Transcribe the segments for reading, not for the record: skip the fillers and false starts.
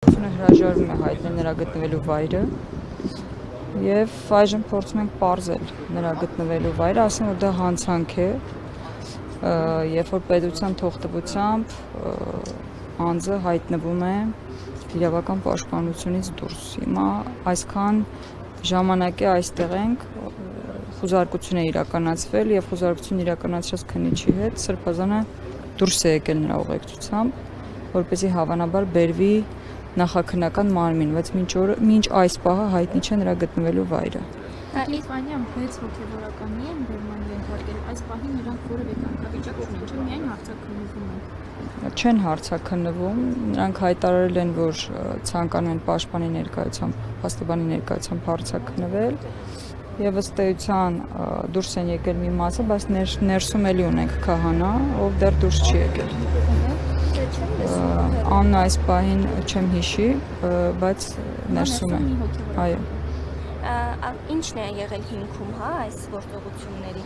Հրաժարվում է հայտնել նրա գտնվելու վայրը եւ այժմ փորձում ենք պարզել նրա գտնվելու վայրը, ասեմ որ դա հանցանք է, երբ որ պետության թողտվությամբ անձը հայտնվում է իրավական պաշտպանությունից դուրս։ Հիմա այսքան ժամանակ է այստեղ ենք, խուզարկություն է իրականացվել եւ խուզարկություն իրականացրած քննիչի հետ սրբազանը դուրս է եկել նրա ուղեկցությամբ, որպեսզի հավանաբար բերվի նախաքննական մարմին, բայց մինչ այս պահը հայտնի չէ նրա գտնվելու վայրը։ Լիտվանիան 6 հոգևորականի են բերման ենթարկել, այս պահին նրանք որևէ կարգավիճակ չունեն, չէ՞ միայն հարցաքննվում են։ Չեն հարցաքննվում, նրանք հայտարարել են, որ ցանկանում են պաշտպանի ներկայությամբ, փաստաբանի ներկայությամբ հարցաքննվել եւ ըստ էության դուրս են եկել մի մասը, բայց ներսում էլի ունենք քահանա, ով դեռ դուրս չի եկել։ Աննա այս պահին չեմ հիշի, բայց ներսում է։ Այո։ Ինչն է եղել հիմքում, հա, այս գործողությունների։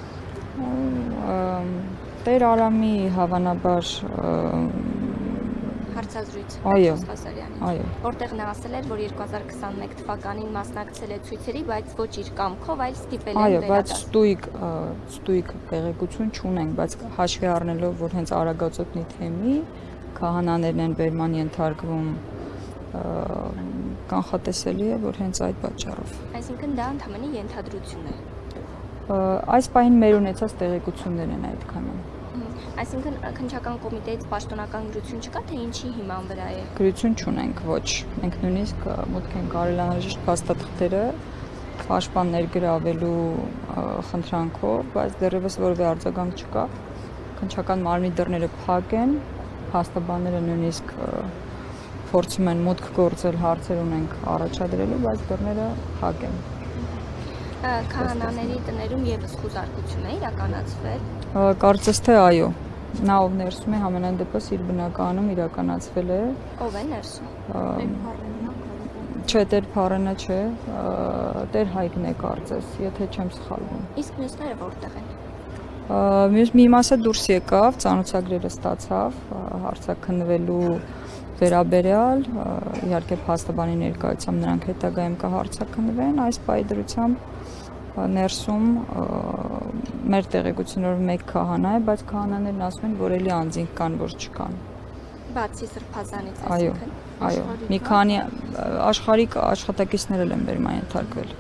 Տեր Արամի հավանաբար հարցազրույց այո, այո, որտեղ նա ասել էր, որ 2021 թվականին մասնակցել է ցույցերի, բայց ոչ իր կամքով, այլ ստիպել են այո, բայց ստույգ տեղեկություն չունենք, բայց հաշվի առնելով, որ հենց Արագածոտնի թեմի քահանաներն են բերման ենթարկվում, կանխատեսելի է, որ հենց այդ պատճառով։ Այսինքն դա ընդհանրապես ենթադրություն է։ Այս պահին մեր ունեցած տեղեկություններ են այդքանը։ Այսինքն քննչական կոմիտեից պաշտոնական գրություն չկա, թե ինչի հիման վրա է։ Գրություն չունենք, ոչ։ Մենք նույնիսկ մուտք ենք արել անհրաժեշտ փաստաթղթերը պաշտպան ներգրավելու խնդրանքով, բայց դեռևս որևէ արձագանք չկա։ Քննչական մարմնի դռները փակ են, փաստաբանները նույնիսկ փորձում են մուտք գործել, հարցեր ունենք առաջադրելու, բայց դռները փակ են։ Քահանաների տներում եւս խուզարկություն է իրականացվել։ Կարծես թե այո։ Նա ով ներսում է համենայն դեպս իր բնականում իրականացվել է։ Ով է ներսում։ Չէ, Տեր Փարենը չէ, Տեր Հայկն է կարծես, եթե չեմ սխալվում։ Իսկ մյուսները որտեղ են։ Մի մասը դուրս եկավ, ծանոթագրերը ստացավ, հարցաքննվելու վերաբերյալ, իհարկե փաստաբանի ներկայությամբ նրանք հետագայում կհարցաքննվեն, այս պայդրությամբ ներսում մեր տեղեկություններով մեկ քահանա է, բայց քահանաներն ասում են, որ էլի անձինք կան, որ չկան։ Բացի սրբազանից, այսինքն։ Այո, մի քանի աշխարհիկ աշխատակիցներ են բերման ենթարկվել։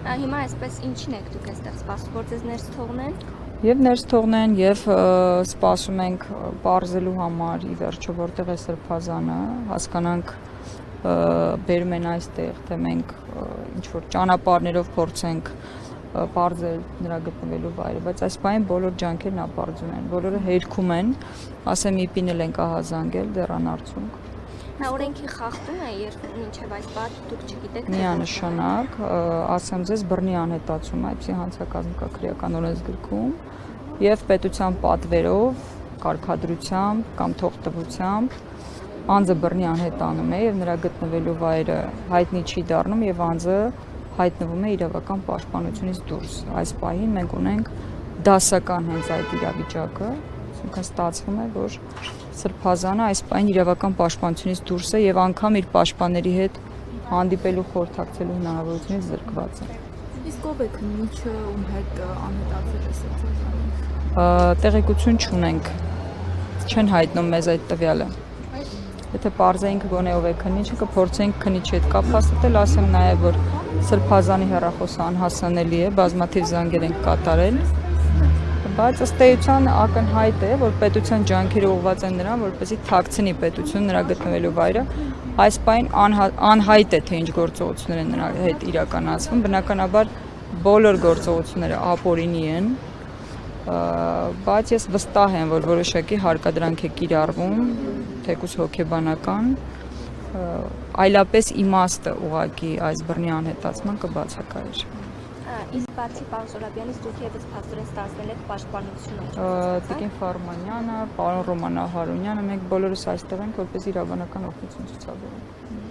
Հիմա այսպես ինչին եք դուք այստեղ սպասում, որ ձեզ ներս թողնեն։ Եվ ներս թողնեն, եւ սպասում ենք պարզելու համար ի վերջո որտեղ է սրբազանը, հասկանանք բերում են այստեղ, թե մենք ինչ որ ճանապարհներով փորձենք պարզել նրա գտնվելու վայրը, բայց այս պահին բոլոր ջանքերն ապարդյուն են, բոլորը հերքում են, ասեմ իպին էլ ենք ահազանգել դեռան արդյունք։ Նա օրենքի խախտում է, երբ մինչև այս պահ դուք չգիտեք թե միանշանակ, ասեմ ձեզ բռնի անհետացում, այդպիսի հանցակազմ կա քրեական օրենսգրքում եւ պետության պատվերով, կարգադրությամբ կամ թողտվությամբ անձը բռնի անհետանում է եւ նրա գտնվելու վայրը հայտնի չի դառնում եւ անձը հայտնվում է իրավական պաշտպանությունից դուրս։ Այս պահին մենք ունենք դասական հենց այդ իրավիճակը, այսինքն ստացվում է, որ սրբազանը այս պահին իրավական պաշտպանությունից դուրս է եւ անգամ իր պաշտպանների հետ հանդիպելու խորհրդակցելու հնարավորությունից զրկված է։ Իսկ ով է քննիչը, ում հետ անհետացել է սրբազանը։ Տեղեկություն չունենք, չեն հայտնում մեզ այդ տվյալը։ Եթե պարզեինք գոնե ով է քննիչը, կփորձեինք քննիչի հետ կապ հաստատել, ասեմ նաև, որ սրբազանի հեռախոսը անհասանելի է, բազմաթիվ զանգեր ենք կատարել, բայց ըստ էության ակնհայտ է, որ պետության ջանքերը ուղղված են նրան, որպեսզի թաքցնի պետությունը նրա գտնվելու վայրը, այս պահին անհայտ է, թե ինչ գործողություններ են նրա հետ իրականացվում, բնականաբար բոլոր գործողությունները ապօրինի են, բայց ես վստահ եմ, որ որոշակի հարկադրանք է կիրառվում, թեկուզ հոգեբանական, այլապես իմաստը ուղղակի այս բռնի անհետացման կբացակայեր։ Իսկ բացի պարոն Սորաբյանից դուք եւս փաստորեն ստանձնել եք պաշտպանությունը։ Տիկին Ֆարմանյանը, պարոն Ռոմանա Հարունյանը, մենք բոլորս այստեղ ենք, որպես իրավաբանական օգնություն ցուցաբերենք։